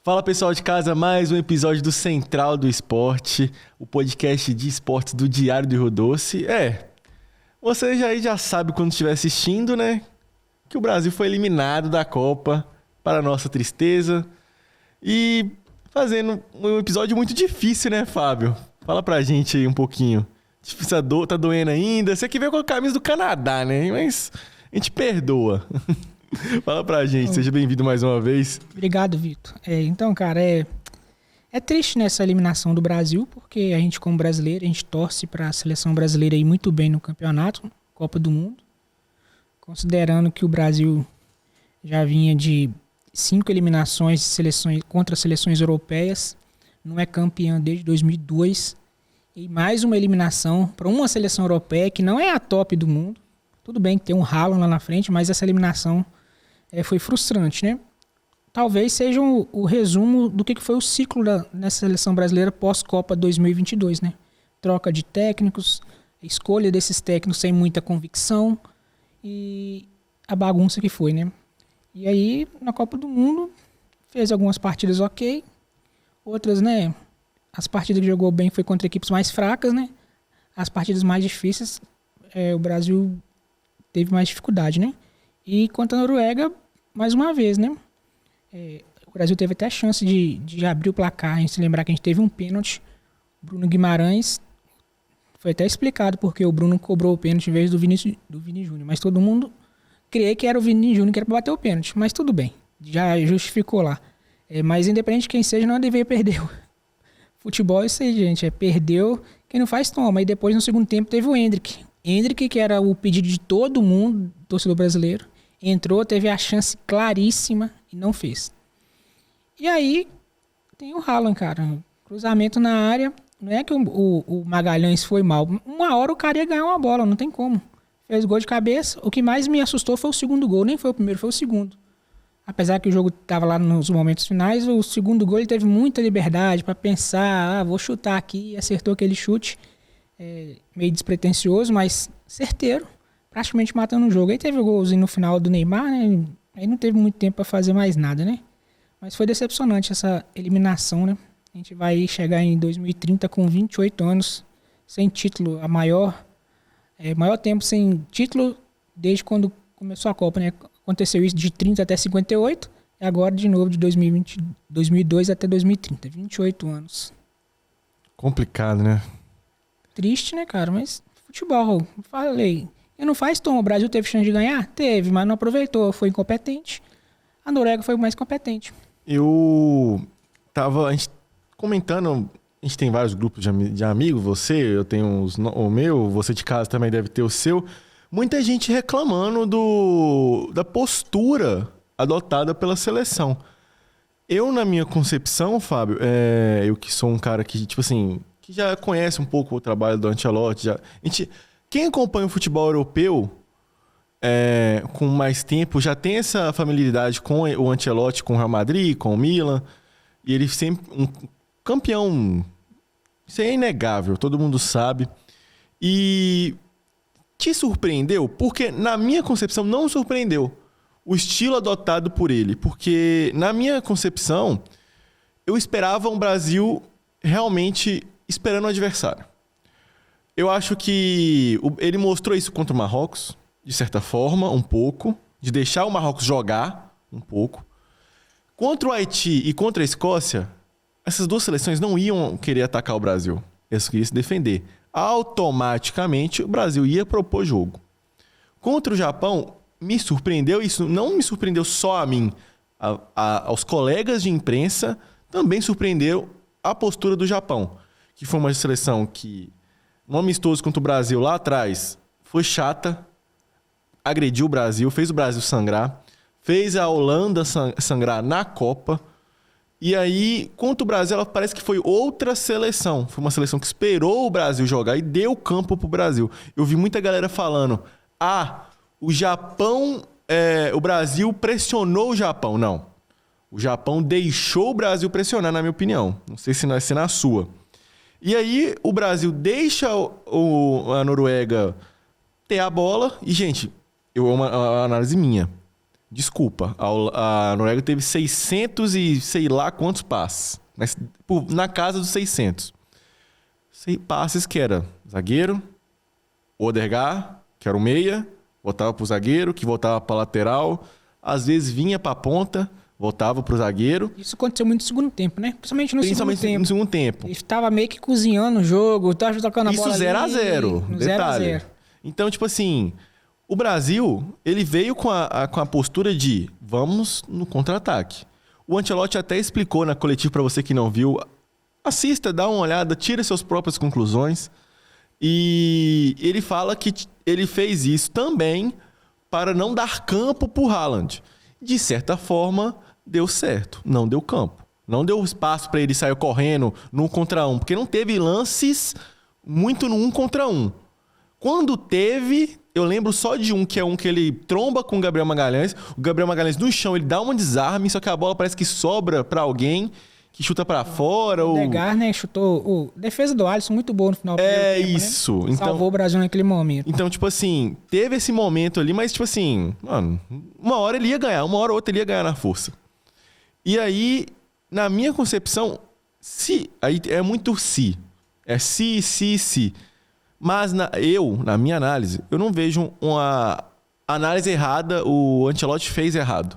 Fala pessoal de casa, mais um episódio do Central do Esporte, o podcast de esportes do Diário do Rio Doce. Você já sabe quando estiver assistindo, né? Que o Brasil foi eliminado da Copa, para nossa tristeza. E fazendo um episódio muito difícil, né, Fábio? Fala pra gente aí um pouquinho. Difícil, tá doendo ainda? Você que veio com a camisa do Canadá, né? Mas a gente perdoa. Fala pra gente, seja bem-vindo mais uma vez. Obrigado, Vitor. Então, cara, é triste nessa eliminação do Brasil, porque a gente, como brasileiro, a gente torce para a seleção brasileira ir muito bem no campeonato, Copa do Mundo, considerando que o Brasil já vinha de 5 eliminações de seleções, contra seleções europeias, não é campeão desde 2002, e mais uma eliminação para uma seleção europeia que não é a top do mundo. Tudo bem que tem um Haaland lá na frente, mas essa eliminação foi frustrante, né? Talvez seja o resumo do que foi o ciclo nessa seleção brasileira pós-Copa 2022, né? Troca de técnicos, escolha desses técnicos sem muita convicção e a bagunça que foi, né? E aí, na Copa do Mundo, fez algumas partidas ok, outras, né? As partidas que jogou bem foi contra equipes mais fracas, né? As partidas mais difíceis, o Brasil teve mais dificuldade, né? E contra a Noruega, mais uma vez, né? O Brasil teve até a chance de abrir o placar. A gente se lembrar que a gente teve um pênalti. Bruno Guimarães, foi até explicado porque o Bruno cobrou o pênalti em vez do Vini Júnior. Mas todo mundo crê que era o Vini Júnior que era para bater o pênalti. Mas tudo bem, já justificou lá. Mas independente de quem seja, não deveria perder. Futebol é isso aí, gente. Perdeu, quem não faz toma. E depois, no segundo tempo, teve o Endrick. Endrick, que era o pedido de todo mundo, torcedor brasileiro, entrou, teve a chance claríssima e não fez. E aí, tem o Haaland, cara. Cruzamento na área. Não é que o Magalhães foi mal. Uma hora o cara ia ganhar uma bola, não tem como. Fez gol de cabeça. O que mais me assustou foi o segundo gol. Nem foi o primeiro, foi o segundo. Apesar que o jogo estava lá nos momentos finais, o segundo gol ele teve muita liberdade para pensar, vou chutar aqui, e acertou aquele chute. Meio despretensioso, mas certeiro, praticamente matando o jogo. Aí teve o golzinho no final do Neymar, né? Aí não teve muito tempo para fazer mais nada, né? Mas foi decepcionante essa eliminação, né? A gente vai chegar em 2030 com 28 anos sem título, maior tempo sem título desde quando começou a Copa, né? Aconteceu isso de 30 até 58 e agora de novo de 2002 até 2030, 28 anos. Complicado, né? Triste, né, cara? Mas futebol, falei. E não faz tom. O Brasil teve chance de ganhar? Teve, mas não aproveitou. Foi incompetente. A Noruega foi mais competente. A gente comentando, a gente tem vários grupos de amigos, eu tenho o meu, você de casa também deve ter o seu. Muita gente reclamando da postura adotada pela seleção. Eu, na minha concepção, Fábio, eu que sou um cara que, tipo assim, que já conhece um pouco o trabalho do Ancelotti. Quem acompanha o futebol europeu com mais tempo já tem essa familiaridade com o Ancelotti, com o Real Madrid, com o Milan. E ele sempre um campeão. Isso é inegável, todo mundo sabe. E te surpreendeu? Porque, na minha concepção, não surpreendeu o estilo adotado por ele. Porque, na minha concepção, eu esperava um Brasil realmente esperando o adversário. Eu acho que ele mostrou isso contra o Marrocos, de certa forma, um pouco, de deixar o Marrocos jogar um pouco. Contra o Haiti e contra a Escócia, essas duas seleções não iam querer atacar o Brasil. Eles queriam se defender. Automaticamente, o Brasil ia propor jogo. Contra o Japão, me surpreendeu, isso não me surpreendeu só a mim, aos colegas de imprensa, também surpreendeu a postura do Japão, que foi uma seleção que, no amistoso contra o Brasil lá atrás, foi chata, agrediu o Brasil, fez o Brasil sangrar, fez a Holanda sangrar na Copa. E aí, contra o Brasil, ela parece que foi outra seleção. Foi uma seleção que esperou o Brasil jogar e deu campo pro Brasil. Eu vi muita galera falando, o Japão, o Brasil pressionou o Japão. Não. O Japão deixou o Brasil pressionar, na minha opinião. Não sei se na sua. E aí, o Brasil deixa a Noruega ter a bola. E, gente, uma análise minha. Desculpa, a Noruega teve 600 e sei lá quantos passes. Mas na casa dos 600. 6 passes que era zagueiro, Odegaard, que era o meia, voltava pro zagueiro, que voltava pra lateral. Às vezes vinha pra ponta, voltava pro zagueiro. Isso aconteceu muito no segundo tempo, né? Principalmente no segundo tempo. Ele estava meio que cozinhando o jogo, tava tocando a bola isso 0-0, detalhe. 0-0. Então, tipo assim, o Brasil, ele veio com a postura de vamos no contra-ataque. O Ancelotti até explicou na coletiva pra você que não viu. Assista, dá uma olhada, tira suas próprias conclusões. E ele fala que ele fez isso também para não dar campo pro Haaland. De certa forma, deu certo. Não deu campo. Não deu espaço para ele sair correndo no 1 contra 1. Porque não teve lances muito no 1 contra 1. Quando teve, eu lembro só de um, que é um que ele tromba com o Gabriel Magalhães. O Gabriel Magalhães no chão, ele dá um desarme, só que a bola parece que sobra para alguém que chuta para fora. O Odegaard, né, chutou. Defesa do Alisson muito boa no final do tempo, isso. Né? Então, salvou o Brasil naquele momento. Então, tipo assim, teve esse momento ali, mas tipo assim, mano, uma hora ele ia ganhar, uma hora ou outra ele ia ganhar na força. E aí, na minha concepção, aí é muito se. É se. Mas na minha análise, eu não vejo uma análise errada, o Ancelotti fez errado.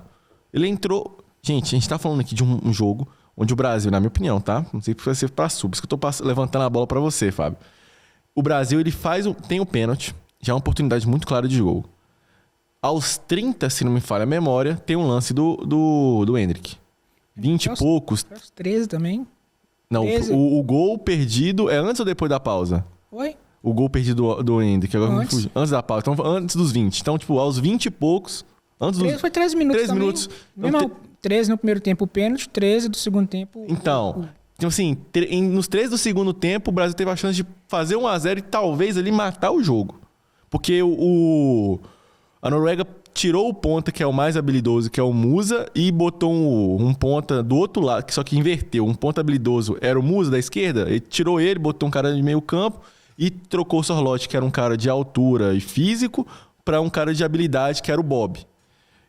Ele entrou... Gente, a gente tá falando aqui de um jogo onde o Brasil, na minha opinião, tá? Não sei se vai ser pra sub, isso que eu tô levantando a bola pra você, Fábio. O Brasil, ele tem o pênalti, já é uma oportunidade muito clara de gol. Aos 30, se não me falha a memória, tem um lance do Endrick. 20 e poucos. Aos 13 também. Não, 13. O gol perdido é antes ou depois da pausa? Oi? O gol perdido do Endrick, agora Antes. me fugi. Antes da pausa, então antes dos 20. Então, tipo, aos 20 e poucos... Foi 13 minutos 13 também. minutos. Mesmo 13 no primeiro tempo o pênalti, 13 do segundo tempo... Então, assim, nos 13 do segundo tempo, o Brasil teve a chance de fazer 1-0 e talvez ali matar o jogo. Porque a Noruega tirou o ponta, que é o mais habilidoso, que é o Musa, e botou um ponta do outro lado, só que inverteu. Um ponta habilidoso era o Musa da esquerda, ele tirou ele, botou um cara de meio campo e trocou o Sorloth, que era um cara de altura e físico, para um cara de habilidade, que era o Bob,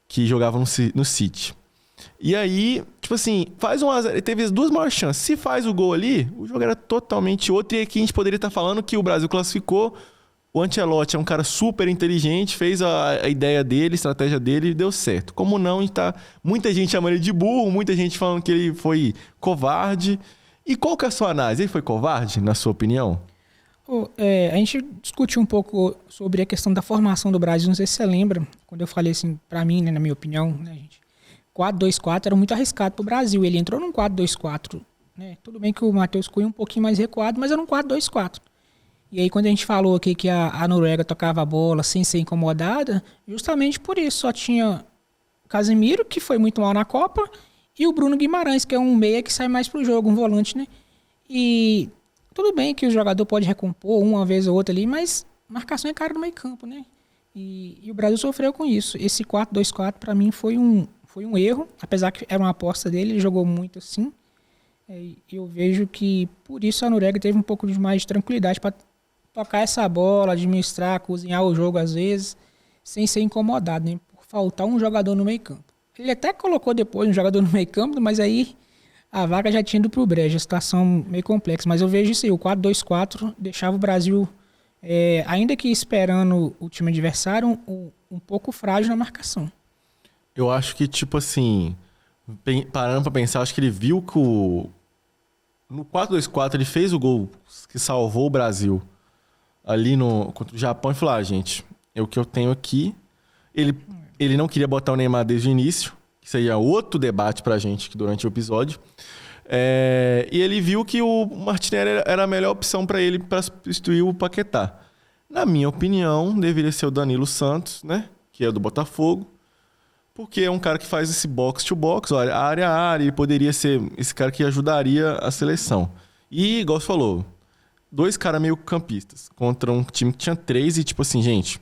que jogava no City. E aí, tipo assim, faz 1-0. Ele teve as duas maiores chances. Se faz o gol ali, o jogo era totalmente outro. E aqui a gente poderia estar falando que o Brasil classificou. O Ancelotti é um cara super inteligente, fez a ideia dele, a estratégia dele e deu certo. Como não, muita gente chamando ele de burro, muita gente falando que ele foi covarde. E qual que é a sua análise? Ele foi covarde, na sua opinião? A gente discutiu um pouco sobre a questão da formação do Brasil. Não sei se você lembra, quando eu falei assim, pra mim, né, na minha opinião, né, gente, 4-2-4 era muito arriscado pro Brasil. Ele entrou num 4-2-4, né? Tudo bem que o Matheus Cunha um pouquinho mais recuado, mas era um 4-2-4. E aí quando a gente falou aqui que a Noruega tocava a bola sem ser incomodada, justamente por isso. Só tinha Casemiro, que foi muito mal na Copa, e o Bruno Guimarães, que é um meia que sai mais pro jogo, um volante, né? E tudo bem que o jogador pode recompor uma vez ou outra ali, mas marcação é cara no meio campo, né? E o Brasil sofreu com isso. Esse 4-2-4 para mim foi um erro, apesar que era uma aposta dele, ele jogou muito assim. Eu vejo que por isso a Noruega teve um pouco de mais de tranquilidade para tocar essa bola, administrar, cozinhar o jogo às vezes, sem ser incomodado, né? Por faltar um jogador no meio campo. Ele até colocou depois um jogador no meio campo, mas aí a vaga já tinha ido pro brejo, a situação meio complexa. Mas eu vejo isso aí, o 4-2-4 deixava o Brasil, ainda que esperando o time adversário, um pouco frágil na marcação. Eu acho que, tipo assim, parando pra pensar, acho que ele viu que no 4-2-4 ele fez o gol que salvou o Brasil ali contra o Japão e falou, gente, é o que eu tenho aqui. Ele não queria botar o Neymar desde o início, que seria outro debate pra gente durante o episódio. E ele viu que o Martinelli era a melhor opção para ele para substituir o Paquetá. Na minha opinião, deveria ser o Danilo Santos, né? Que é do Botafogo. Porque é um cara que faz esse box-to-box, olha, área a área, e poderia ser esse cara que ajudaria a seleção. E, igual você falou, 2 caras meio campistas contra um time que tinha 3 e, tipo assim, gente,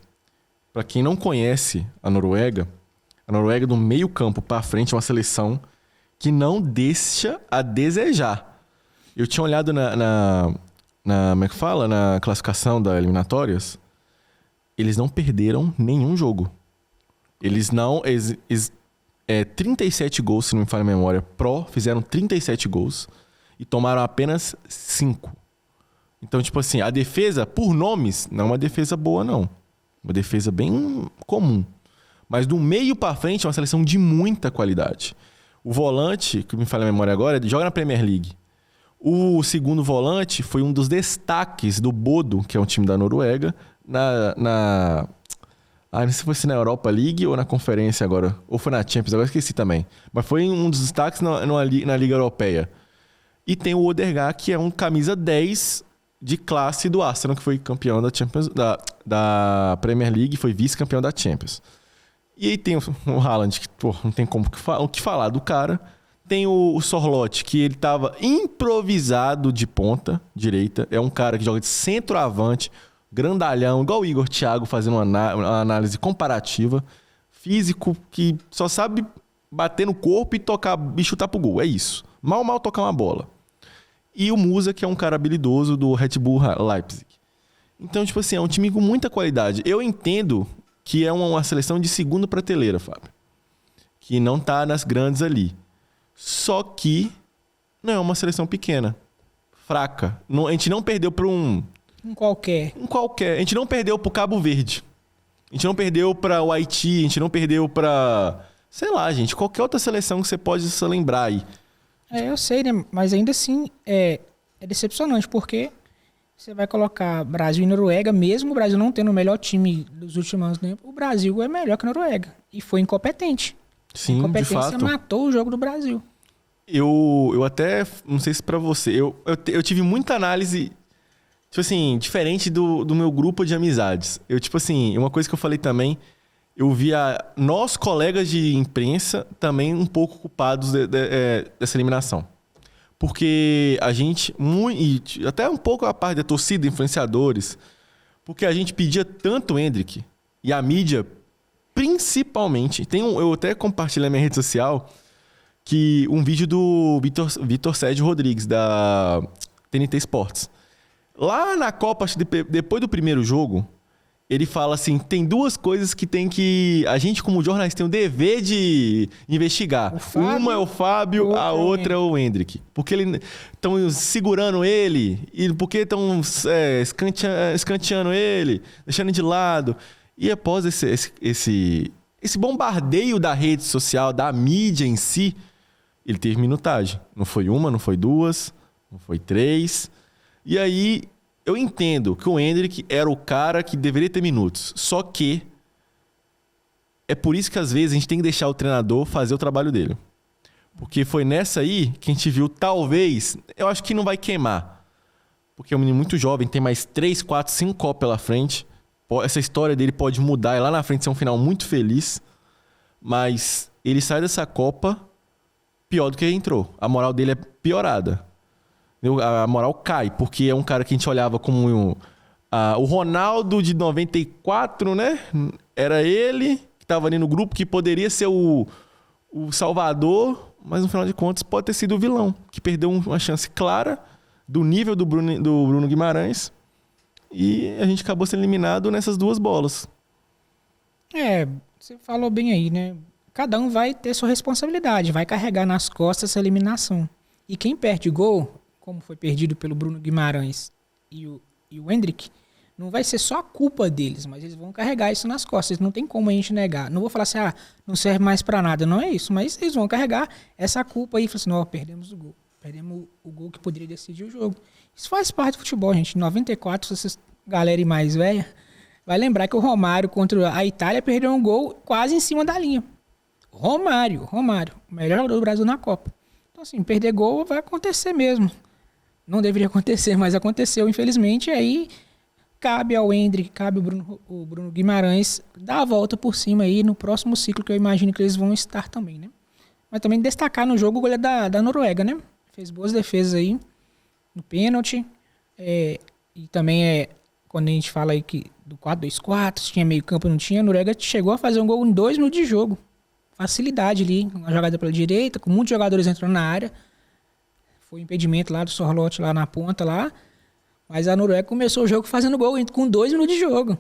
pra quem não conhece a Noruega do meio campo pra frente é uma seleção que não deixa a desejar. Eu tinha olhado como é que fala? Na classificação das eliminatórias, eles não perderam nenhum jogo. Eles não... 37 gols, se não me falha a memória, fizeram 37 gols e tomaram apenas 5. Então, tipo assim, a defesa, por nomes, não é uma defesa boa, não. Uma defesa bem comum. Mas do meio pra frente é uma seleção de muita qualidade. O volante, que me falha a memória agora, joga na Premier League. O segundo volante foi um dos destaques do Bodo, que é um time da Noruega, não sei se foi na Europa League ou na Conferência agora. Ou foi na Champions, agora esqueci também. Mas foi um dos destaques na Liga Europeia. E tem o Odegaard, que é um camisa 10 de classe do Arsenal, que foi campeão da Champions, da Premier League, foi vice-campeão da Champions. E aí tem o Haaland, que não tem o que falar do cara. Tem o Sorloth, que ele estava improvisado de ponta direita. É um cara que joga de centroavante, grandalhão, igual o Igor Thiago, fazendo uma análise comparativa. Físico, que só sabe bater no corpo e chutar pro gol. É isso. Mal tocar uma bola. E o Musa, que é um cara habilidoso do Red Bull Leipzig. Então, tipo assim, é um time com muita qualidade. Eu entendo que é uma seleção de segunda prateleira, Fábio. Que não tá nas grandes ali. Só que não é uma seleção pequena. Fraca. A gente não perdeu para um qualquer. A gente não perdeu pro Cabo Verde. A gente não perdeu para o Haiti. A gente não perdeu para... Sei lá, gente. Qualquer outra seleção que você pode se lembrar aí. Eu sei, né? Mas ainda assim é decepcionante, porque você vai colocar Brasil e Noruega, mesmo o Brasil não tendo o melhor time dos últimos anos, né? O Brasil é melhor que a Noruega. E foi incompetente. Sim, a incompetência de fato. Matou o jogo do Brasil. Eu até, não sei se pra você, eu tive muita análise, tipo assim, diferente do meu grupo de amizades. Tipo assim, uma coisa que eu falei também, eu via nós, colegas de imprensa, também um pouco culpados dessa eliminação. Porque a gente, e até um pouco a parte da torcida, influenciadores, porque a gente pedia tanto o Endrick, e a mídia, principalmente, eu até compartilhei na minha rede social, que um vídeo do Vitor Sérgio Rodrigues, da TNT Sports. Lá na Copa, depois do primeiro jogo, ele fala assim, tem duas coisas que a gente como jornalista tem o dever de investigar. Uma é o Fábio, a outra é o Endrick. Porque estão segurando ele, e porque estão escanteando ele, deixando de lado. E após esse bombardeio da rede social, da mídia em si, ele teve minutagem. Não foi uma, não foi duas, não foi 3. E aí... Eu entendo que o Endrick era o cara que deveria ter minutos. Só que é por isso que às vezes a gente tem que deixar o treinador fazer o trabalho dele. Porque foi nessa aí que a gente viu, talvez, eu acho que não vai queimar. Porque é um menino muito jovem, tem mais 3, 4, 5 Copas pela frente. Essa história dele pode mudar e lá na frente ser um final muito feliz. Mas ele sai dessa Copa pior do que ele entrou. A moral dele é piorada. A moral cai, porque é um cara que a gente olhava como o Ronaldo de 94, né? Era ele que estava ali no grupo, que poderia ser o salvador, mas no final de contas pode ter sido o vilão, que perdeu uma chance clara do nível do Bruno Guimarães, e a gente acabou sendo eliminado nessas duas bolas. Você falou bem aí, né? Cada um vai ter sua responsabilidade, vai carregar nas costas essa eliminação. E quem perde gol, como foi perdido pelo Bruno Guimarães e o Endrick, não vai ser só a culpa deles, mas eles vão carregar isso nas costas. Não tem como a gente negar. Não vou falar assim, não serve mais pra nada. Não é isso, mas eles vão carregar essa culpa aí e falar assim, perdemos o gol. Perdemos o gol que poderia decidir o jogo. Isso faz parte do futebol, gente. Em 94, se vocês, galera mais velha, vai lembrar que o Romário contra a Itália perdeu um gol quase em cima da linha. Romário, o melhor jogador do Brasil na Copa. Então assim, perder gol vai acontecer mesmo. Não deveria acontecer, mas aconteceu, infelizmente. E aí cabe ao Endrick, cabe o Bruno Guimarães dar a volta por cima aí no próximo ciclo, que eu imagino que eles vão estar também, né? Mas também destacar no jogo o goleiro da Noruega, né? Fez boas defesas aí no pênalti. E também quando a gente fala aí que do 4-2-4, se tinha meio campo, não tinha, a Noruega chegou a fazer um gol em 2 minutos de jogo. Facilidade ali, uma jogada pela direita, com muitos jogadores entrando na área. Foi impedimento lá do Sorloth lá na ponta lá. Mas a Noruega começou o jogo fazendo gol com 2 minutos de jogo.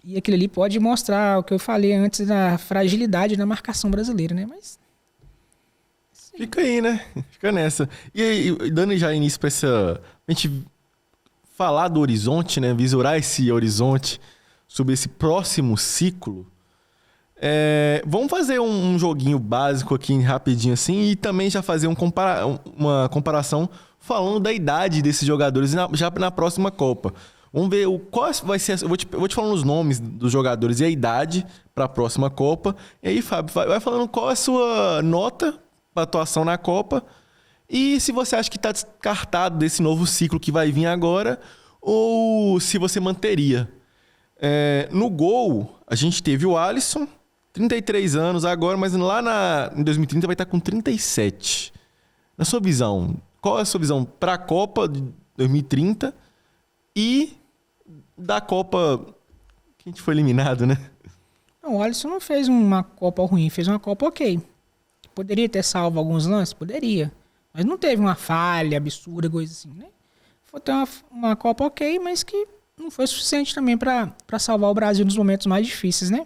E aquilo ali pode mostrar o que eu falei antes da fragilidade da marcação brasileira, né? Mas... Fica aí, né? Fica nessa. E aí, dando já início pra a gente falar do horizonte, né? Visurar esse horizonte sobre esse próximo ciclo. Vamos fazer um joguinho básico aqui, rapidinho assim, e também já fazer uma comparação falando da idade desses jogadores já na próxima Copa. Vamos ver qual vai ser. Eu vou te falando os nomes dos jogadores e a idade para a próxima Copa. E aí, Fábio, vai falando qual é a sua nota para atuação na Copa e se você acha que está descartado desse novo ciclo que vai vir agora ou se você manteria. No gol, a gente teve o Alisson, 33 anos agora, mas lá em 2030 vai estar com 37. Na sua visão, qual é a sua visão para a Copa de 2030 e da Copa que a gente foi eliminado, né? Não, o Alisson não fez uma Copa ruim, fez uma Copa ok. Poderia ter salvo alguns lances? Poderia. Mas não teve uma falha absurda, coisa assim, né? Foi ter uma Copa ok, mas que não foi suficiente também para salvar o Brasil nos momentos mais difíceis, né?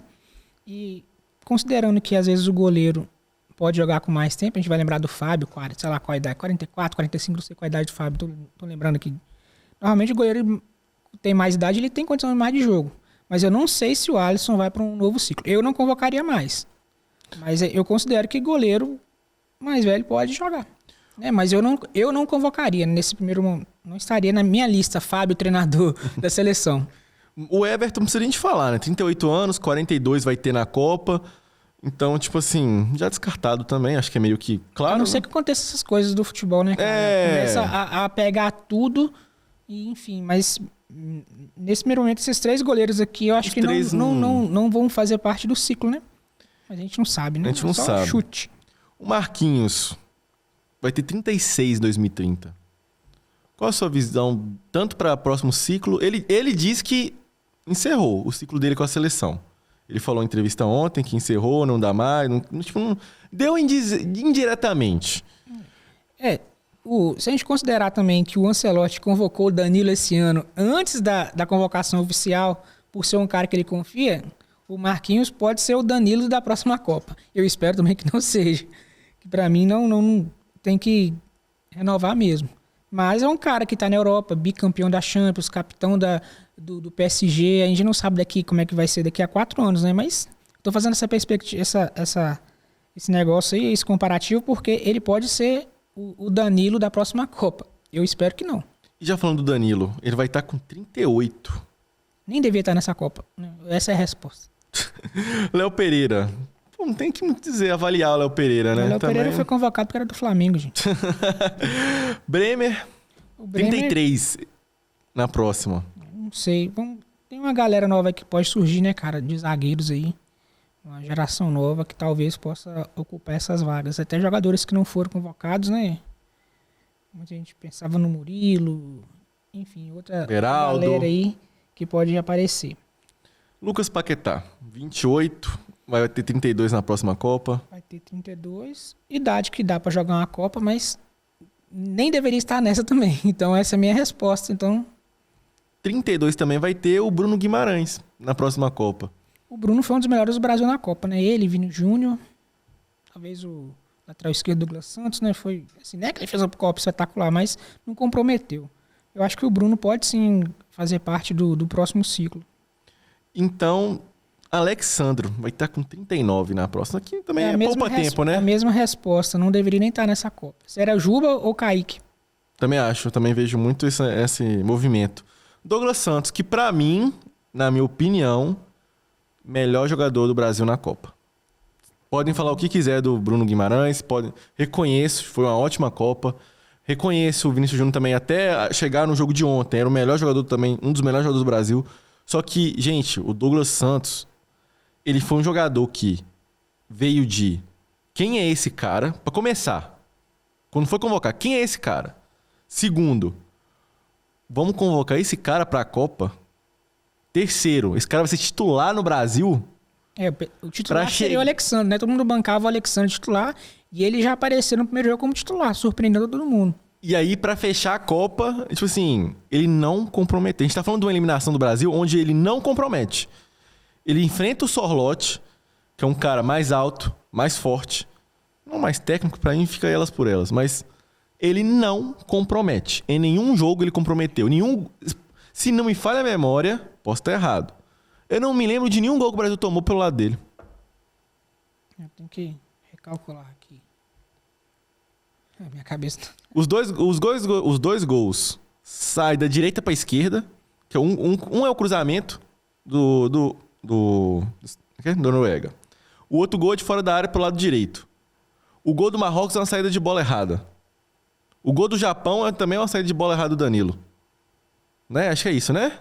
E considerando que às vezes o goleiro pode jogar com mais tempo, a gente vai lembrar do Fábio, sei lá qual a idade, 44, 45, não sei qual a idade do Fábio, tô lembrando aqui. Normalmente o goleiro tem mais idade, ele tem condição mais de jogo. Mas eu não sei se o Alisson vai para um novo ciclo. Eu não convocaria mais. Mas eu considero que goleiro mais velho pode jogar. Né? Mas eu não convocaria nesse primeiro momento. Não estaria na minha lista, Fábio, treinador da seleção. O Everton, não precisa nem de falar, né? 38 anos, 42 vai ter na Copa. Então, tipo assim, já descartado também. Acho que é meio que claro. A não ser que aconteça essas coisas do futebol, né, cara? Começa a pegar tudo e, enfim, mas nesse primeiro momento, esses 3 goleiros aqui, eu acho que não vão fazer parte do ciclo, né? Mas a gente não sabe, né? A gente não sabe. Chute. O Marquinhos vai ter 36 em 2030. Qual a sua visão, tanto para o próximo ciclo? Ele diz que encerrou o ciclo dele com a seleção. Ele falou em entrevista ontem que encerrou, não dá mais. Deu indiretamente. Se a gente considerar também que o Ancelotti convocou o Danilo esse ano antes da convocação oficial, por ser um cara que ele confia, o Marquinhos pode ser o Danilo da próxima Copa. Eu espero também que não seja. Que para mim não tem que renovar mesmo. Mas é um cara que está na Europa, bicampeão da Champions, capitão do PSG. A gente não sabe como é que vai ser daqui a 4 anos, né? Mas estou fazendo essa perspectiva, esse negócio aí, esse comparativo, porque ele pode ser o Danilo da próxima Copa. Eu espero que não. E já falando do Danilo, ele vai estar com 38. Nem devia estar nessa Copa. Essa é a resposta. Léo Pereira. Pô, não tem que dizer, avaliar o Léo Pereira, né? O Léo Pereira foi convocado porque era do Flamengo, gente. Bremer, 33 na próxima. Não sei. Tem uma galera nova que pode surgir, né, cara? De zagueiros aí. Uma geração nova que talvez possa ocupar essas vagas. Até jogadores que não foram convocados, né? Muita gente pensava no Murilo. Enfim, outra Beraldo. Galera aí que pode aparecer. Lucas Paquetá, 28, vai ter 32 na próxima Copa. Vai ter 32. Idade que dá pra jogar uma Copa, mas nem deveria estar nessa também. Então essa é a minha resposta. Então 32 também vai ter o Bruno Guimarães na próxima Copa. O Bruno foi um dos melhores do Brasil na Copa, né? Ele, Vini Júnior, talvez o lateral esquerdo Douglas Santos, né? Foi assim, né? Que ele fez uma Copa espetacular, mas não comprometeu. Eu acho que o Bruno pode sim fazer parte do próximo ciclo. Então, Alexandro vai estar com 39 na próxima. Aqui também é poupa tempo, né? A mesma resposta, não deveria nem estar nessa Copa. Se era Juba ou Kaique? Também acho, também vejo muito esse movimento. Douglas Santos, que pra mim, na minha opinião, melhor jogador do Brasil na Copa. Podem falar o que quiser do Bruno Guimarães, reconheço, foi uma ótima Copa. Reconheço o Vinícius Júnior também, até chegar no jogo de ontem. Era o melhor jogador também, um dos melhores jogadores do Brasil. Só que, gente, o Douglas Santos, ele foi um jogador que veio de... Quem é esse cara? Pra começar, quando foi convocar, quem é esse cara? Segundo, vamos convocar esse cara pra Copa? Terceiro, esse cara vai ser titular no Brasil? O titular seria o Alexandre, né? Todo mundo bancava o Alexandre titular e ele já apareceu no primeiro jogo como titular, surpreendendo todo mundo. E aí, pra fechar a Copa, tipo assim, ele não comprometeu. A gente tá falando de uma eliminação do Brasil onde ele não compromete. Ele enfrenta o Sorloth, que é um cara mais alto, mais forte. Não mais técnico, pra mim fica elas por elas. Mas ele não compromete. Em nenhum jogo ele comprometeu. Se não me falha a memória, posso estar errado. Eu não me lembro de nenhum gol que o Brasil tomou pelo lado dele. Eu tenho que recalcular aqui. Minha cabeça... Os dois gols saem da direita pra esquerda. Que é um é o cruzamento do Noruega. O outro gol é de fora da área pelo lado direito. O gol do Marrocos é uma saída de bola errada. O gol do Japão é também uma saída de bola errada do Danilo. Né? Acho que é isso, né?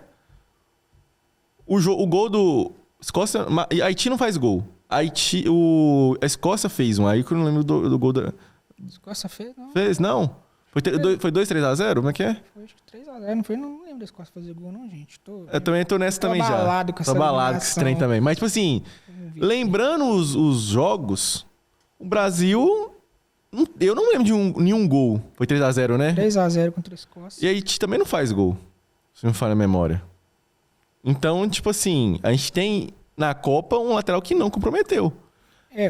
O gol do... Escócia... Haiti não faz gol. A Escócia fez um. Aí que eu não lembro do gol da... Escócia fez, não? Fez? Não. Foi 2, 3-0? Como é que é? Foi acho que 3-0. Não lembro da Escócia fazer gol, não, gente. Eu também tô nessa também já. Tô abalado com esse trem também. Mas, tipo assim, lembrando os jogos, o Brasil... Eu não lembro de nenhum gol. Foi 3-0, né? 3-0 contra a Escócia. E a Haiti também não faz gol, se não me falha a memória. Então, tipo assim, a gente tem na Copa um lateral que não comprometeu.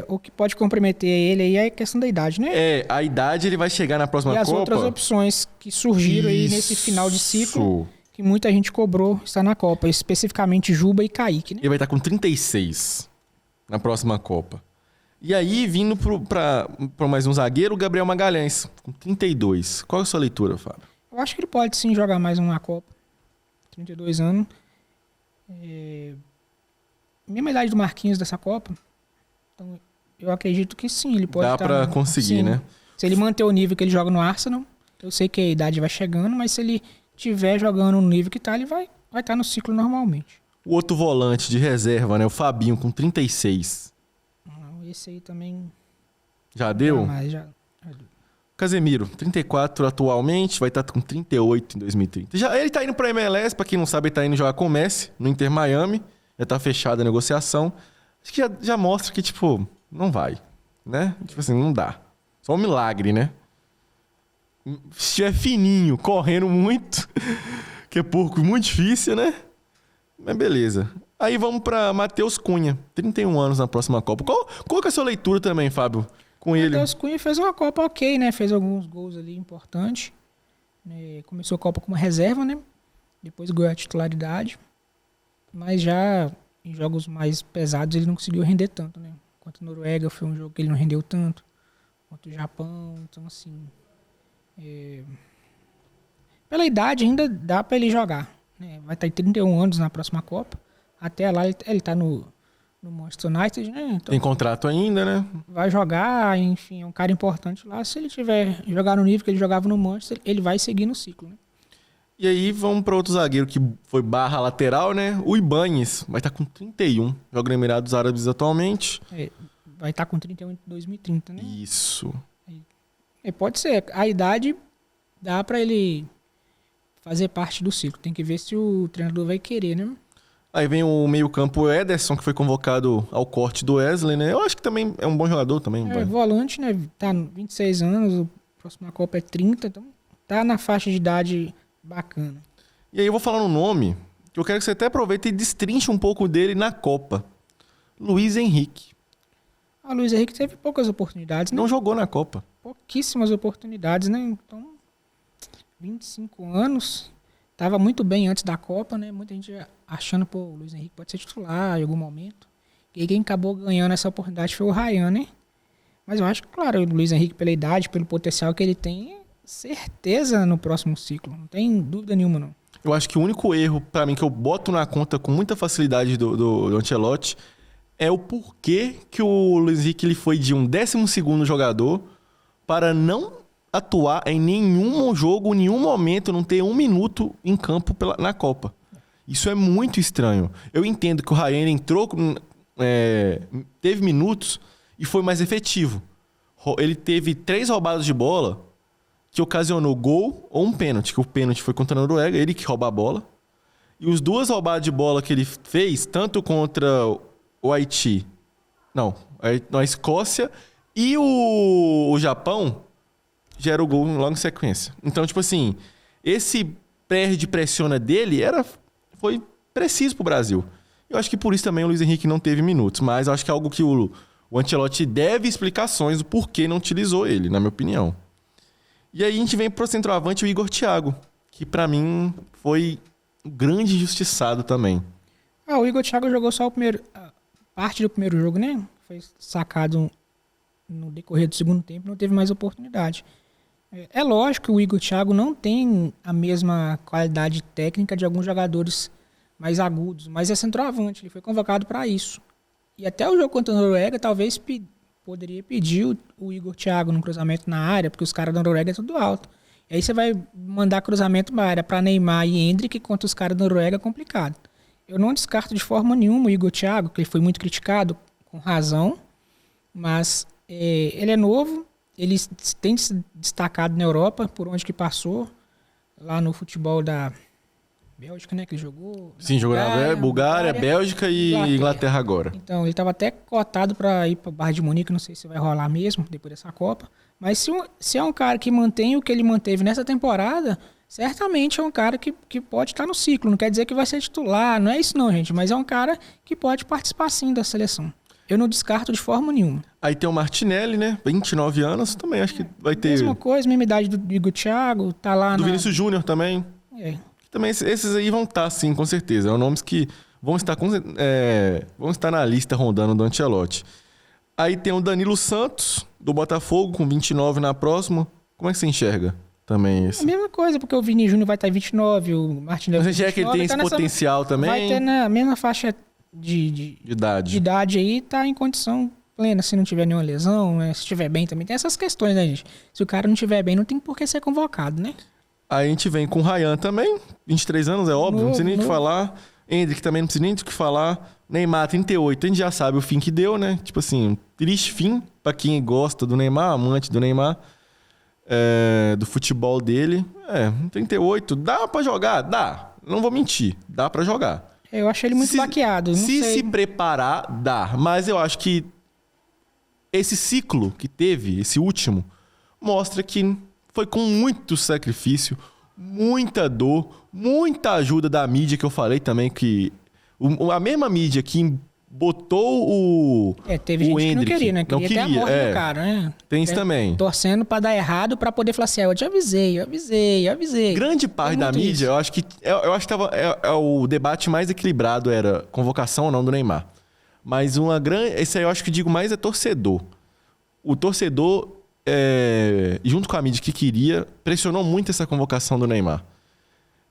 O que pode comprometer ele aí é a questão da idade, né? A idade ele vai chegar na próxima Copa. E as outras opções que surgiram aí nesse final de ciclo, que muita gente cobrou, está na Copa. Especificamente Juba e Kaique, né? Ele vai estar com 36 na próxima Copa. E aí, vindo para mais um zagueiro, o Gabriel Magalhães, com 32. Qual é a sua leitura, Fábio? Eu acho que ele pode sim jogar mais uma Copa. 32 anos. Mesma idade do Marquinhos dessa Copa. Então, eu acredito que sim, ele pode estar... Dá pra conseguir, sim, né? Se ele manter o nível que ele joga no Arsenal, eu sei que a idade vai chegando, mas se ele estiver jogando no nível que tá, ele vai estar no ciclo normalmente. O outro volante de reserva, né? O Fabinho, com 36. Não, esse aí também... Já deu? Já deu. Casemiro, 34 atualmente, vai estar com 38 em 2030. Ele tá indo pra MLS, pra quem não sabe, ele tá indo jogar com o Messi, no Inter Miami. Já tá fechada a negociação. Acho que já mostra que, tipo, não vai, né? Tipo assim, não dá. Só um milagre, né? Se estiver fininho, correndo muito, que é pouco, muito difícil, né? Mas beleza. Aí vamos pra Matheus Cunha, 31 anos na próxima Copa. Qual que é a sua leitura também, Fábio, com ele? Matheus Cunha fez uma Copa ok, né? Fez alguns gols ali importantes. Começou a Copa como reserva, né? Depois ganhou a titularidade. Mas já... em jogos mais pesados ele não conseguiu render tanto, né? Contra a Noruega foi um jogo que ele não rendeu tanto. Contra o Japão, então assim... Pela idade ainda dá pra ele jogar, né? Vai estar em 31 anos na próxima Copa. Até lá ele tá no Manchester United, né? Então, tem contrato ainda, né? Vai jogar, enfim, é um cara importante lá. Se ele tiver jogar no nível que ele jogava no Manchester, ele vai seguir no ciclo, né? E aí vamos para outro zagueiro que foi barra lateral, né? O Ibañez vai estar com 31. Joga no Emirados Árabes atualmente. Vai estar com 31 em 2030, né? Isso. Pode ser. A idade dá para ele fazer parte do ciclo. Tem que ver se o treinador vai querer, né? Aí vem o meio-campo Ederson, que foi convocado ao corte do Wesley, né? Eu acho que também é um bom jogador também. Volante, né? Tá 26 anos, a próxima Copa é 30, então tá na faixa de idade bacana. E aí eu vou falar um nome que eu quero que você até aproveite e destrinche um pouco dele na Copa. Luiz Henrique. O Luiz Henrique teve poucas oportunidades, né? Não jogou na Copa. Pouquíssimas oportunidades, né? Então, 25 anos, tava muito bem antes da Copa, né? Muita gente achando, pô, o Luiz Henrique pode ser titular em algum momento. E quem acabou ganhando essa oportunidade foi o Ryan, né? Mas eu acho que, claro, o Luiz Henrique, pela idade, pelo potencial que ele tem, certeza no próximo ciclo. Não tem dúvida nenhuma, não. Eu acho que o único erro, pra mim, que eu boto na conta com muita facilidade do Ancelotti é o porquê que o Luiz Henrique ele foi de um 12º jogador para não atuar em nenhum jogo, em nenhum momento, não ter um minuto em campo na Copa. Isso é muito estranho. Eu entendo que o Ryan entrou, teve minutos e foi mais efetivo. Ele teve 3 roubadas de bola que ocasionou gol ou um pênalti, que o pênalti foi contra a Noruega, ele que rouba a bola. E os 2 roubadas de bola que ele fez, tanto contra o Haiti, a Escócia e o Japão, gera o gol logo em sequência. Então, tipo assim, esse perde-pressiona dele foi preciso pro Brasil. Eu acho que por isso também o Luiz Henrique não teve minutos. Mas eu acho que é algo que o Ancelotti deve explicações do porquê não utilizou ele, na minha opinião. E aí a gente vem pro centroavante o Igor Thiago, que pra mim foi um grande injustiçado também. O Igor Thiago jogou só parte do primeiro jogo, né? Foi sacado no decorrer do segundo tempo, não teve mais oportunidade. É lógico que o Igor Thiago não tem a mesma qualidade técnica de alguns jogadores mais agudos, mas é centroavante, ele foi convocado para isso. E até o jogo contra a Noruega, talvez poderia pedir o Igor Thiago no cruzamento na área, porque os caras da Noruega é tudo alto. E aí você vai mandar cruzamento na área para Neymar e Endrick contra os caras da Noruega é complicado. Eu não descarto de forma nenhuma o Igor Thiago, que ele foi muito criticado, com razão, mas ele é novo, ele tem se destacado na Europa, por onde que passou, lá no futebol da Bélgica, né, que ele jogou. Sim, jogou na Bulgária, Bélgica e Inglaterra agora. Então, ele estava até cotado para ir para o Bayern de Munique, não sei se vai rolar mesmo, depois dessa Copa. Mas se é um cara que mantém o que ele manteve nessa temporada, certamente é um cara que pode estar no ciclo. Não quer dizer que vai ser titular, não é isso não, gente. Mas é um cara que pode participar sim da seleção. Eu não descarto de forma nenhuma. Aí tem o Martinelli, né? 29 anos, também acho que vai ter... Mesma coisa, mesma idade do Igor Thiago, tá lá do Vinícius Júnior também. Também esses aí vão estar, sim, com certeza. São nomes que vão estar na lista rondando do Ancelotti. Aí tem o Danilo Santos, do Botafogo, com 29 na próxima. Como é que você enxerga também esse? A mesma coisa, porque o Vini Júnior vai estar em 29, o Martinelli vai estar em 29. Você enxerga que ele tem esse potencial também? Vai ter na mesma faixa de idade aí, tá em condição plena, se não tiver nenhuma lesão, né? Se estiver bem também. Tem essas questões, né, gente? Se o cara não estiver bem, não tem por que ser convocado, né? Aí a gente vem com o Ryan também, 23 anos, é óbvio, não precisa nem o que falar. Endrick também não precisa nem o que falar. Neymar, 38, a gente já sabe o fim que deu, né? Tipo assim, um triste fim pra quem gosta do Neymar, amante do Neymar, do futebol dele. 38, dá pra jogar? Dá. Não vou mentir, dá pra jogar. Eu achei ele muito baqueado. Se preparar, dá. Mas eu acho que esse ciclo que teve, esse último, mostra que foi com muito sacrifício, muita dor, muita ajuda da mídia que eu falei também, que a mesma mídia que botou o teve gente Endrick, que não queria, né? Queria até a morte do cara, né? Tem isso também. Torcendo pra dar errado, pra poder falar assim, eu te avisei. Grande parte da mídia, eu acho que tava, o debate mais equilibrado era convocação ou não do Neymar. Mas esse aí eu acho que digo mais é torcedor. O torcedor, junto com a mídia que queria, pressionou muito essa convocação do Neymar.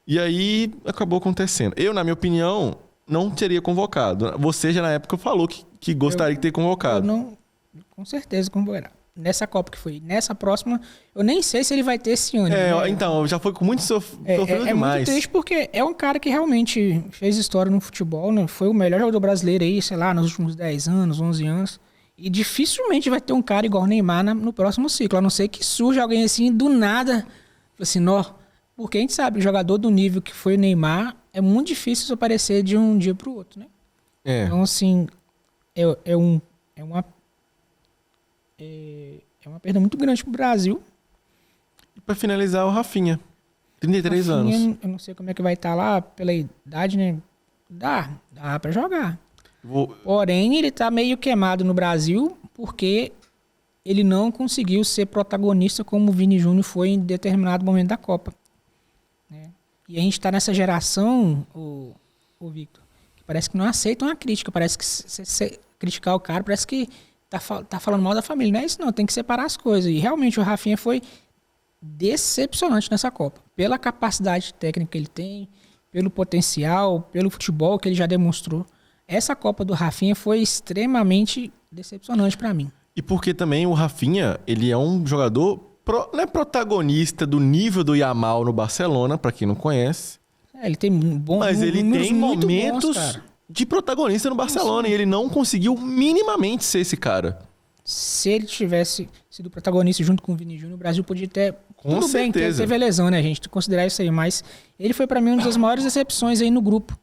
E aí acabou acontecendo. Eu, na minha opinião, não teria convocado. Você já na época falou que gostaria de ter convocado. Eu não, com certeza convocará. Nessa Copa que foi. Nessa próxima, eu nem sei se ele vai ter esse ano. Né? Então, já foi com muito sofrido demais. É muito triste porque é um cara que realmente fez história no futebol, né? Foi o melhor jogador brasileiro aí, sei lá, nos últimos 10 anos, 11 anos. E dificilmente vai ter um cara igual o Neymar no próximo ciclo. A não ser que surja alguém assim, do nada. Assim, porque a gente sabe, o jogador do nível que foi o Neymar, é muito difícil isso aparecer de um dia pro outro, né? Então, assim, é uma perda muito grande pro Brasil. E pra finalizar, o Rafinha. 33 anos. Eu não sei como é que vai estar lá, pela idade, né? Dá pra jogar. Porém, ele tá meio queimado no Brasil porque ele não conseguiu ser protagonista como o Vini Júnior foi em determinado momento da Copa. Né? E a gente tá nessa geração, o Victor, que parece que não aceita uma crítica. Parece que se criticar o cara, parece que tá falando mal da família. Não é isso não, tem que separar as coisas. E realmente o Rafinha foi decepcionante nessa Copa. Pela capacidade técnica que ele tem, pelo potencial, pelo futebol que ele já demonstrou. Essa Copa do Rafinha foi extremamente decepcionante para mim. E porque também o Rafinha, ele é um jogador, não é protagonista do nível do Yamal no Barcelona, para quem não conhece. Ele tem mas ele tem momentos bons, de protagonista no Barcelona. Sim. E ele não conseguiu minimamente ser esse cara. Se ele tivesse sido protagonista junto com o Vini Júnior, o Brasil podia ter... Com certeza. Bem, teve lesão, né, gente? Considerar isso aí. Mas ele foi para mim uma das maiores decepções aí no grupo.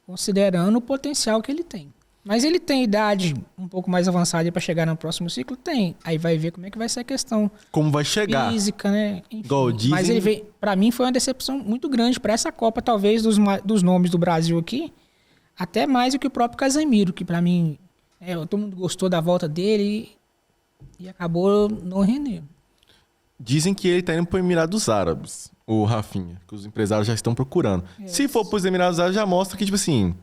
Considerando o potencial que ele tem. Mas ele tem idade um pouco mais avançada para chegar no próximo ciclo? Tem. Aí vai ver como é que vai ser a questão. Como vai chegar. Física, né? Enfim. Mas ele veio, para mim foi uma decepção muito grande para essa Copa, talvez dos nomes do Brasil aqui. Até mais do que o próprio Casemiro, que pra mim, todo mundo gostou da volta dele e acabou não rendendo. Dizem que ele tá indo pro Emirados Árabes, o Rafinha, que os empresários já estão procurando. Se for pros Emirados Árabes, já mostra que, tipo assim,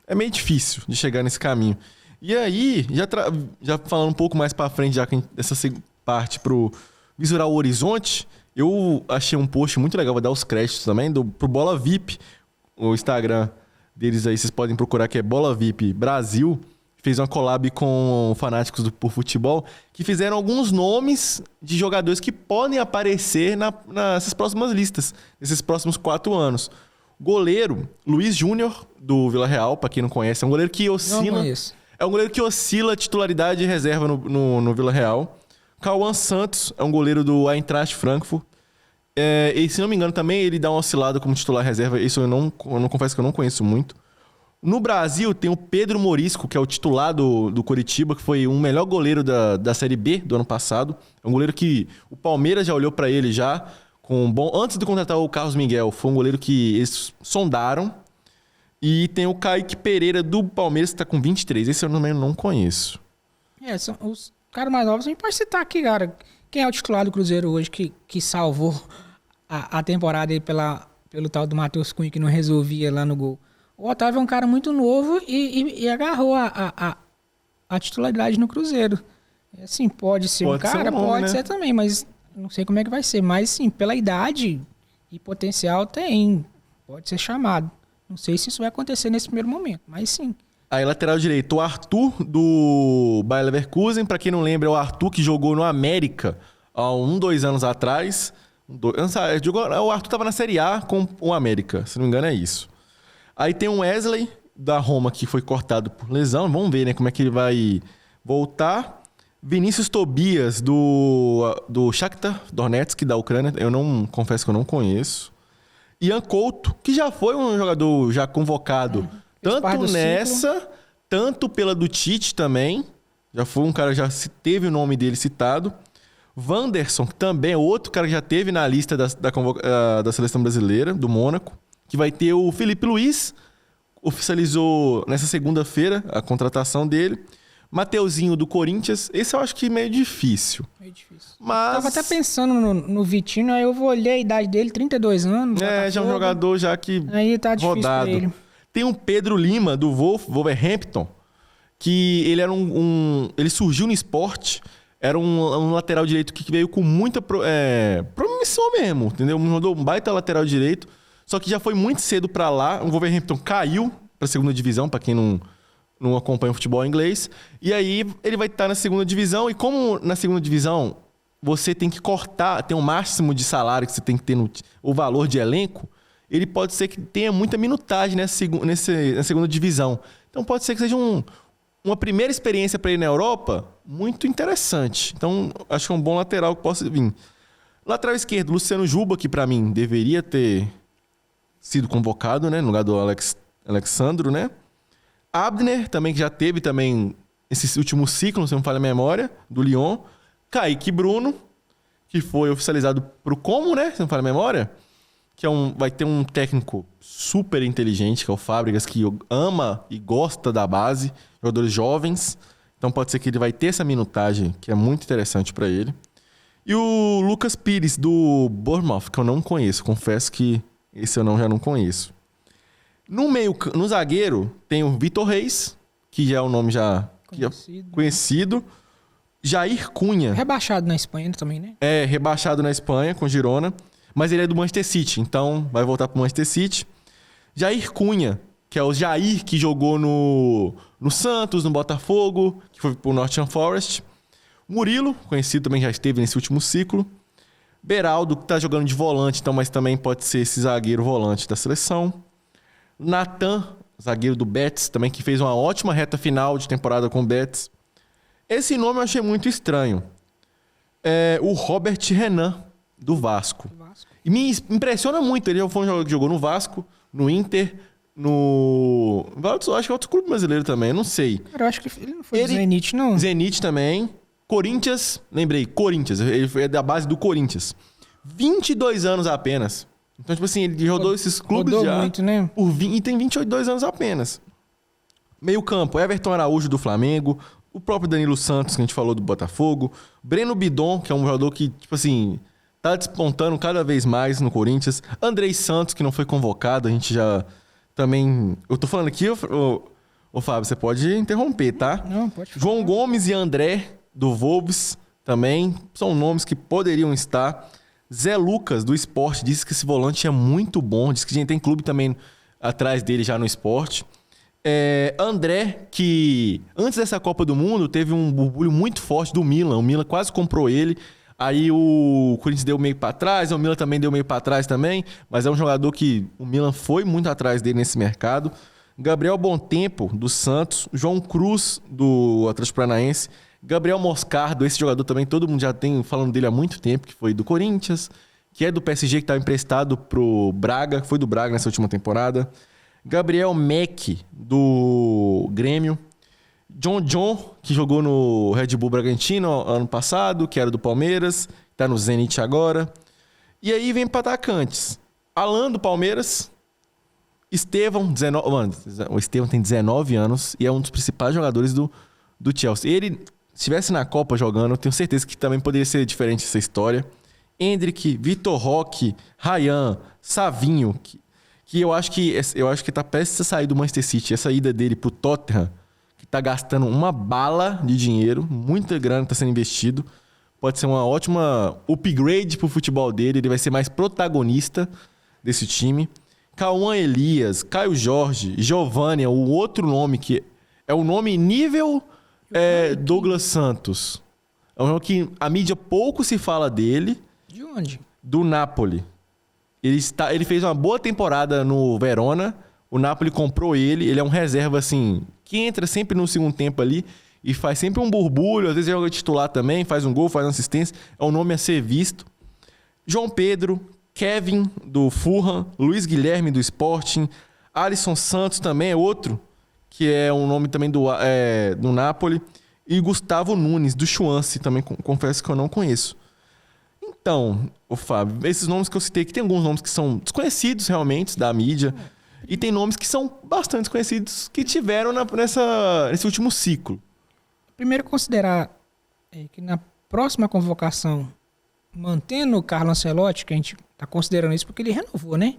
é meio difícil de chegar nesse caminho. E aí, já falando um pouco mais pra frente, já que essa parte pro visurar o horizonte, eu achei um post muito legal, vou dar os créditos também, pro Bola VIP, o Instagram deles aí, vocês podem procurar, que é Bola VIP Brasil. Fez uma collab com fanáticos por futebol, que fizeram alguns nomes de jogadores que podem aparecer nessas próximas listas, nesses próximos 4 anos. Goleiro, Luiz Júnior, do Vila Real, pra quem não conhece, é um goleiro que oscila. É um goleiro que oscila titularidade e reserva no Vila Real. Cauã Santos é um goleiro do Eintracht Frankfurt. E se não me engano, também ele dá uma oscilada como titular reserva. Isso eu não confesso que eu não conheço muito. No Brasil, tem o Pedro Morisco, que é o titular do Coritiba, que foi o melhor goleiro da Série B do ano passado. É um goleiro que o Palmeiras já olhou pra ele já. Antes de contratar o Carlos Miguel, foi um goleiro que eles sondaram. E tem o Kaique Pereira do Palmeiras, que tá com 23. Esse eu também não conheço. São os caras mais novos. A gente pode citar aqui, cara. Quem é o titular do Cruzeiro hoje que salvou a temporada aí pelo tal do Matheus Cunha, que não resolvia lá no gol? O Otávio é um cara muito novo e agarrou a titularidade no Cruzeiro. Assim, pode ser um cara, pode ser também, mas não sei como é que vai ser. Mas, sim, pela idade e potencial tem. Pode ser chamado. Não sei se isso vai acontecer nesse primeiro momento, mas sim. Aí, lateral direito, o Arthur, do Bayer Leverkusen. Pra quem não lembra, é o Arthur que jogou no América há 2 anos atrás. O Arthur tava na Série A com o América, se não me engano é isso. Aí tem o Wesley, da Roma, que foi cortado por lesão. Vamos ver, né, como é que ele vai voltar. Vinícius Tobias, do Shakhtar Donetsk, da Ucrânia. Confesso que eu não conheço. Ian Couto, que já foi um jogador já convocado. Tanto nessa, tanto pela do Tite também. Já foi um cara que já teve o nome dele citado. Wanderson, que também é outro cara que já teve na lista da seleção brasileira, do Mônaco. Que vai ter o Felipe Luiz, oficializou nessa segunda-feira a contratação dele. Mateuzinho do Corinthians, esse eu acho que meio difícil. Mas... Tava até pensando no Vitinho, aí eu vou olhar a idade dele, 32 anos. Já é um jogador já que aí tá difícil rodado. Pra ele. Tem o Pedro Lima, do Wolverhampton, que ele era ele surgiu no esporte, era um lateral direito que veio com muita promissão mesmo, entendeu? Mandou um baita lateral direito. Só que já foi muito cedo pra lá. O Wolverhampton caiu pra segunda divisão, pra quem não acompanha o futebol inglês. E aí ele vai estar na segunda divisão. E como na segunda divisão você tem que cortar, tem um máximo de salário que você tem que ter o valor de elenco, ele pode ser que tenha muita minutagem na segunda divisão. Então pode ser que seja uma primeira experiência pra ele na Europa muito interessante. Então acho que é um bom lateral que possa vir. Lateral esquerdo, Luciano Juba, que pra mim deveria ter sido convocado, né, no lugar do Alexandro, né? Abner, também, que já teve também esse último ciclo, se não me falha a memória, do Lyon. Kaique Bruno, que foi oficializado pro Como, né, se não me falha a memória, que vai ter um técnico super inteligente, que é o Fábricas, que ama e gosta da base, jogadores jovens. Então pode ser que ele vai ter essa minutagem, que é muito interessante para ele. E o Lucas Pires, do Bournemouth, que eu não conheço, confesso que esse eu já não conheço. No zagueiro, tem o Vitor Reis, que já é um nome conhecido. Jair Cunha. Rebaixado na Espanha também, né? Rebaixado na Espanha, com Girona. Mas ele é do Manchester City, então vai voltar pro Manchester City. Jair Cunha, que é o Jair que jogou no Santos, no Botafogo, que foi pro Nottingham Forest. Murilo, conhecido também, já esteve nesse último ciclo. Beraldo, que tá jogando de volante, então, mas também pode ser esse zagueiro volante da seleção. Natan, zagueiro do Betis, também, que fez uma ótima reta final de temporada com o Betis. Esse nome eu achei muito estranho. O Robert Renan, do Vasco. E me impressiona muito. Ele foi um jogador que jogou no Vasco, no Inter, acho que é outro clube brasileiro também, eu não sei. Cara, eu acho que ele não foi do Zenit, não. Zenit também. Corinthians, lembrei, Corinthians. Ele foi da base do Corinthians. 22 anos apenas. Então, tipo assim, ele rodou esses clubes rodou já. Muito, né? E tem 22 anos apenas. Meio campo, Everton Araújo do Flamengo, o próprio Danilo Santos, que a gente falou do Botafogo, Breno Bidon, que é um jogador que, tipo assim, tá despontando cada vez mais no Corinthians, Andrei Santos, que não foi convocado, a gente já também... Eu tô falando aqui, ô Fábio, você pode interromper, tá? Não, pode falar. João Gomes e André, do Wolves, também, são nomes que poderiam estar. Zé Lucas, do Sport, disse que esse volante é muito bom, disse que a gente tem clube também atrás dele já no Sport. André, que antes dessa Copa do Mundo teve um burbulho muito forte do Milan. O Milan quase comprou ele. Aí o Corinthians deu meio para trás, o Milan também deu meio para trás também. Mas é um jogador que o Milan foi muito atrás dele nesse mercado. Gabriel Bontempo, do Santos. João Cruz, do Atlético Paranaense. Gabriel Moscardo, esse jogador também, todo mundo já tem falando dele há muito tempo, que foi do Corinthians, que é do PSG, que estava emprestado pro Braga, foi do Braga nessa última temporada. Gabriel Meck, do Grêmio. John, que jogou no Red Bull Bragantino ano passado, que era do Palmeiras, tá no Zenit agora. E aí vem para atacantes. Alan, do Palmeiras. Estevão, 19... Mano, o Estevão tem 19 anos e é um dos principais jogadores do Chelsea. Ele, se estivesse na Copa jogando, eu tenho certeza que também poderia ser diferente essa história. Endrick, Vitor Roque, Ryan, Savinho, que eu acho que tá prestes a sair do Manchester City. Essa ida dele pro Tottenham, que tá gastando uma bala de dinheiro, muita grana tá sendo investido. Pode ser uma ótima upgrade pro futebol dele. Ele vai ser mais protagonista desse time. Cauã Elias, Caio Jorge, Giovânia, o outro nome que é o nome nível Douglas Santos. É um nome que a mídia pouco se fala dele. De onde? Do Napoli. Ele fez uma boa temporada no Verona. O Napoli comprou ele. Ele é um reserva, assim, que entra sempre no segundo tempo ali e faz sempre um burbulho. Às vezes joga titular também, faz um gol, faz uma assistência. É um nome a ser visto. João Pedro, Kevin, do Fulham, Luiz Guilherme, do Sporting. Alisson Santos também é outro, que é um nome também do Napoli. E Gustavo Nunes, do Swansea, também confesso que eu não conheço. Então, Fábio, esses nomes que eu citei aqui, tem alguns nomes que são desconhecidos realmente da mídia, e tem nomes que são bastante desconhecidos que tiveram nesse último ciclo. Primeiro, considerar que na próxima convocação, mantendo o Carlo Ancelotti, que a gente está considerando isso porque ele renovou, né?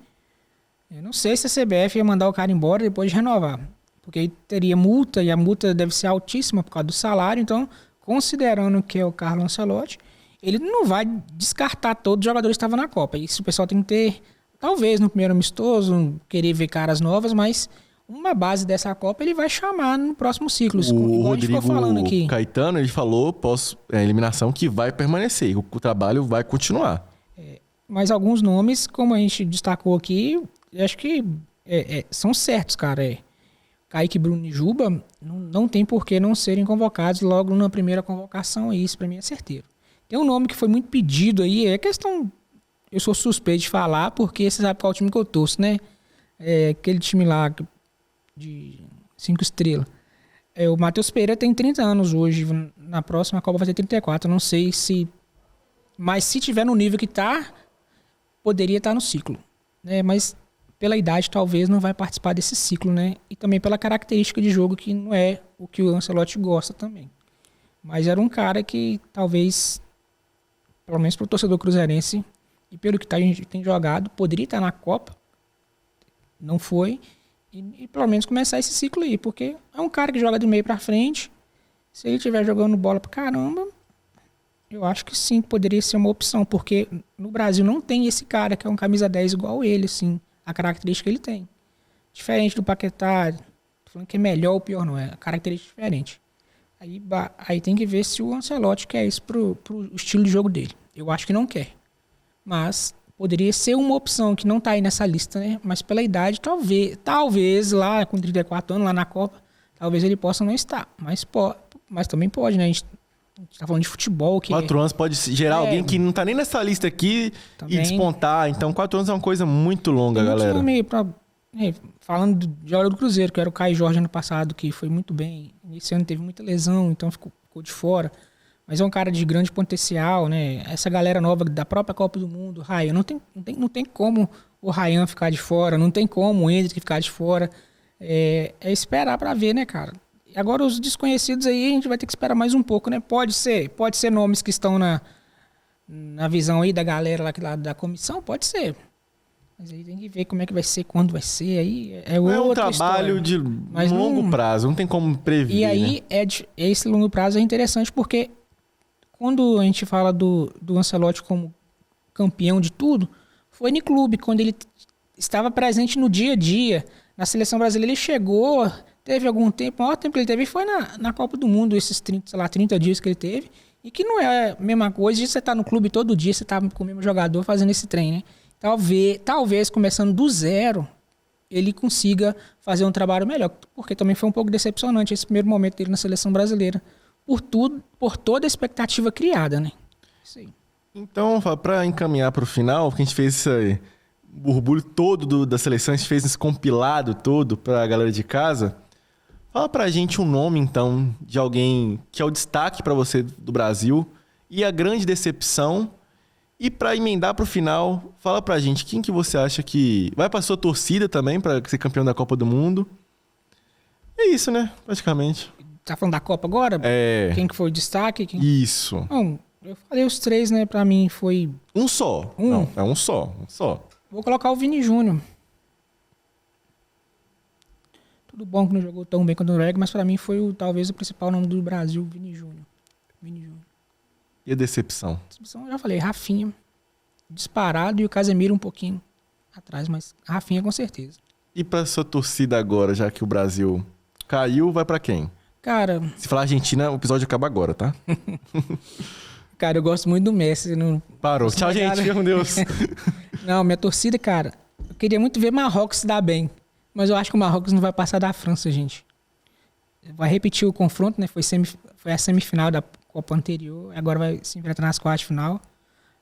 Eu não sei se a CBF ia mandar o cara embora depois de renovar, porque aí teria multa, e a multa deve ser altíssima por causa do salário. Então, considerando que é o Carlo Ancelotti, ele não vai descartar todos os jogadores que estavam na Copa. Isso o pessoal tem que ter, talvez no primeiro amistoso, querer ver caras novas, mas uma base dessa Copa ele vai chamar no próximo ciclo. O Rodrigo Caetano, ele falou pós eliminação que vai permanecer, o trabalho vai continuar. Mas alguns nomes, como a gente destacou aqui, eu acho que são certos, cara. Kaique, Bruno e Juba não tem por que não serem convocados logo na primeira convocação. E isso pra mim é certeiro. Tem um nome que foi muito pedido aí, é questão... Eu sou suspeito de falar, porque você sabe qual é o time que eu torço, né? Aquele time lá de 5 estrelas. O Matheus Pereira tem 30 anos hoje. Na próxima Copa vai ter 34. Eu não sei se... Mas se tiver no nível que tá, poderia estar no ciclo. Né? Mas pela idade, talvez não vai participar desse ciclo, né? E também pela característica de jogo, que não é o que o Ancelotti gosta também. Mas era um cara que talvez... Pelo menos para o torcedor cruzeirense, e pelo que a gente tem jogado, poderia estar na Copa. Não foi. E pelo menos começar esse ciclo aí. Porque é um cara que joga do meio para frente. Se ele estiver jogando bola para caramba, eu acho que sim, poderia ser uma opção. Porque no Brasil não tem esse cara que é um camisa 10 igual ele, assim. A característica que ele tem. Diferente do Paquetá. Tô falando que é melhor ou pior, não. É a característica diferente. Aí tem que ver se o Ancelotti quer isso pro estilo de jogo dele. Eu acho que não quer. Mas poderia ser uma opção que não tá aí nessa lista, né? Mas pela idade, talvez lá com 34 anos, lá na Copa, talvez ele possa não estar. Mas também pode, né? A gente tá falando de futebol. 4 anos pode gerar alguém que não tá nem nessa lista aqui também, e despontar. Então 4 anos é uma coisa muito longa, galera. Falando de jogador do Cruzeiro, que era o Caio Jorge ano passado, que foi muito bem. Esse ano teve muita lesão, então ficou de fora. Mas é um cara de grande potencial, né? Essa galera nova da própria Copa do Mundo, Ryan, não tem como o Ryan ficar de fora, não tem como o Endrick ficar de fora. É esperar pra ver, né, cara? Agora os desconhecidos aí, a gente vai ter que esperar mais um pouco, né? Pode ser nomes que estão na visão aí da galera lá da comissão, pode ser. Mas aí tem que ver como é que vai ser, quando vai ser, aí é outra um trabalho história. de longo prazo, não tem como prever, E aí, né? esse longo prazo é interessante porque quando a gente fala do Ancelotti como campeão de tudo, foi no clube, quando ele estava presente no dia a dia. Na seleção brasileira ele chegou, teve algum tempo, o maior tempo que ele teve foi na Copa do Mundo, esses 30 dias que ele teve, e que não é a mesma coisa de você estar no clube todo dia, você estar com o mesmo jogador fazendo esse treino, né? Talvez começando do zero, ele consiga fazer um trabalho melhor, porque também foi um pouco decepcionante esse primeiro momento dele na seleção brasileira, por toda a expectativa criada, né? Isso aí. Então, para encaminhar para o final, que a gente fez esse burbulho todo da seleção, a gente fez esse compilado todo para a galera de casa. Fala pra gente um nome, então, de alguém que é o destaque para você do Brasil e a grande decepção. E para emendar pro final, fala pra gente quem que você acha que vai pra sua torcida também para ser campeão da Copa do Mundo. É isso, né? Praticamente. Tá falando da Copa agora? É. Quem que foi o destaque? Isso. Não, eu falei os três, né? Pra mim foi... Um só. Não, é um só. Vou colocar o Vini Júnior. Tudo bom que não jogou tão bem quanto o Noruega, mas pra mim foi talvez o principal nome do Brasil, Vini Júnior. E a decepção? Decepção, eu já falei, Rafinha. Disparado e o Casemiro um pouquinho atrás, mas Rafinha com certeza. E pra sua torcida agora, já que o Brasil caiu, vai pra quem? Cara... Se falar Argentina, o episódio acaba agora, tá? Cara, eu gosto muito do Messi. Não... Parou. Tchau, gente. Meu Deus. Não, minha torcida, cara, eu queria muito ver Marrocos se dar bem. Mas eu acho que o Marrocos não vai passar da França, gente. Vai repetir o confronto, né? Foi a semifinal da Copa anterior. Agora vai se enfrentar nas quartas de final.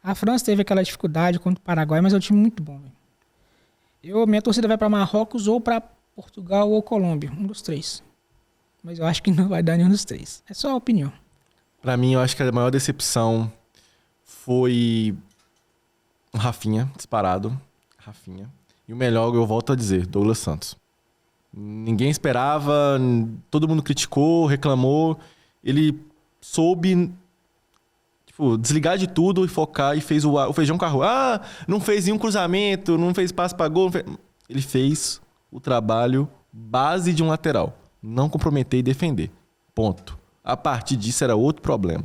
A França teve aquela dificuldade contra o Paraguai, mas é um time muito bom, velho. Minha torcida vai para Marrocos ou para Portugal ou Colômbia. Um dos três. Mas eu acho que não vai dar nenhum dos três. É só a opinião. Pra mim, eu acho que a maior decepção foi o Rafinha, disparado. Rafinha. E o melhor, eu volto a dizer, Douglas Santos. Ninguém esperava, todo mundo criticou, reclamou. Ele soube desligar de tudo e focar e fez o feijão com arroz. Ah, não fez nenhum cruzamento, não fez passe pra gol. Ele fez o trabalho base de um lateral. Não comprometer e defender. Ponto. A partir disso era outro problema.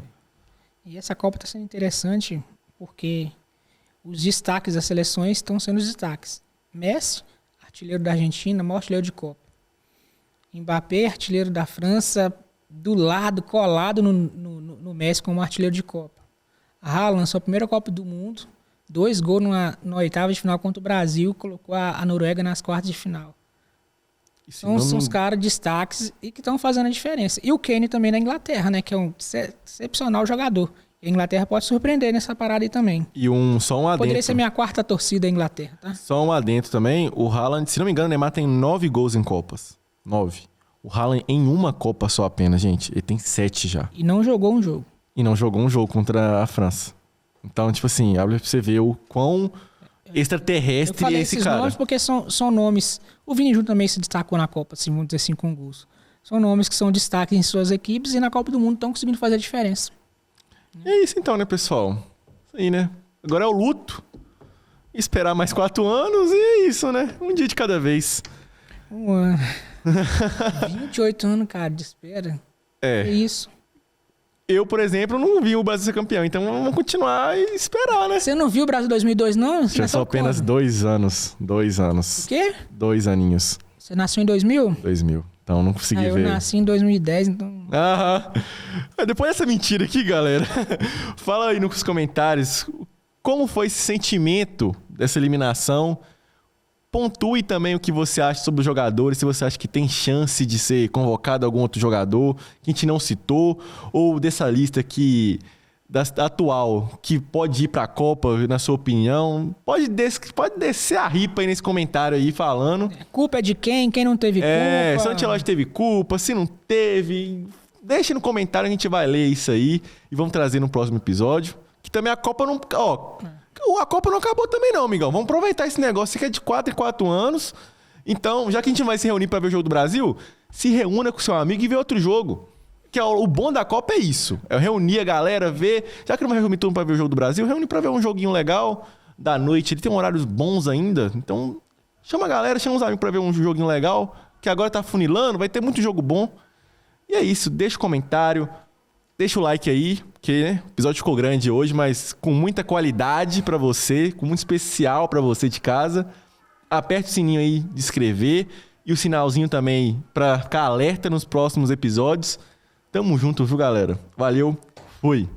E essa Copa está sendo interessante porque os destaques das seleções estão sendo os destaques. Messi, artilheiro da Argentina, maior artilheiro de Copa. Mbappé, artilheiro da França, do lado, colado no Messi como artilheiro de Copa. Haaland, sua primeira Copa do Mundo, 2 gols na oitava de final contra o Brasil, colocou a Noruega nas quartas de final. São os caras destaques e que estão fazendo a diferença. E o Kane também na Inglaterra, né? Que é um excepcional jogador. E a Inglaterra pode surpreender nessa parada aí também. E só um adentro. Poderia ser minha quarta torcida a Inglaterra, tá? Só um adentro também. O Haaland, se não me engano, o Neymar tem 9 gols em Copas. 9. O Haaland em uma Copa só apenas, gente. Ele tem 7 já. E não jogou um jogo. E não jogou um jogo contra a França. Então, tipo assim, abre pra você ver o quão extraterrestre é esse cara. Nomes porque são nomes... O Vini Júnior também se destacou na Copa, assim, vamos dizer assim, com gols. São nomes que são destaques em suas equipes e na Copa do Mundo estão conseguindo fazer a diferença. É isso então, né, pessoal? Isso aí, né? Agora é o luto. Esperar mais 4 anos e é isso, né? Um dia de cada vez. 1 ano. 28 anos, cara, de espera. É isso. Eu, por exemplo, não vi o Brasil ser campeão, então vamos continuar e esperar, né? Você não viu o Brasil 2002, não? Já são apenas 2 anos. 2 anos. O quê? 2 aninhos. Você nasceu em 2000? 2000. Então não consegui ver. Eu nasci em 2010, então... Aham. Depois dessa mentira aqui, galera, fala aí nos comentários como foi esse sentimento dessa eliminação. Pontue também o que você acha sobre os jogadores, se você acha que tem chance de ser convocado algum outro jogador que a gente não citou, ou dessa lista da atual, que pode ir para a Copa, na sua opinião. Pode descer a ripa aí nesse comentário aí falando. A culpa é de quem? Quem não teve culpa? Se o Ancelotti teve culpa, se não teve... Deixe no comentário, a gente vai ler isso aí e vamos trazer no próximo episódio. Que também a Copa não... a Copa não acabou também não, amigão. Vamos aproveitar esse negócio que é de 4 em 4 anos Então, já que a gente vai se reunir pra ver o jogo do Brasil, se reúna com seu amigo e vê outro jogo. Que é o bom da Copa é isso. É reunir a galera, ver... Já que não vai reunir todo mundo pra ver o jogo do Brasil, reúne pra ver um joguinho legal da noite. Ele tem horários bons ainda. Então, chama a galera, chama os amigos pra ver um joguinho legal. Que agora tá funilando, vai ter muito jogo bom. E é isso, deixa o comentário, deixa o like aí, porque né, o episódio ficou grande hoje, mas com muita qualidade pra você, com muito especial pra você de casa. Aperte o sininho aí de inscrever e o sinalzinho também pra ficar alerta nos próximos episódios. Tamo junto, viu, galera? Valeu, fui!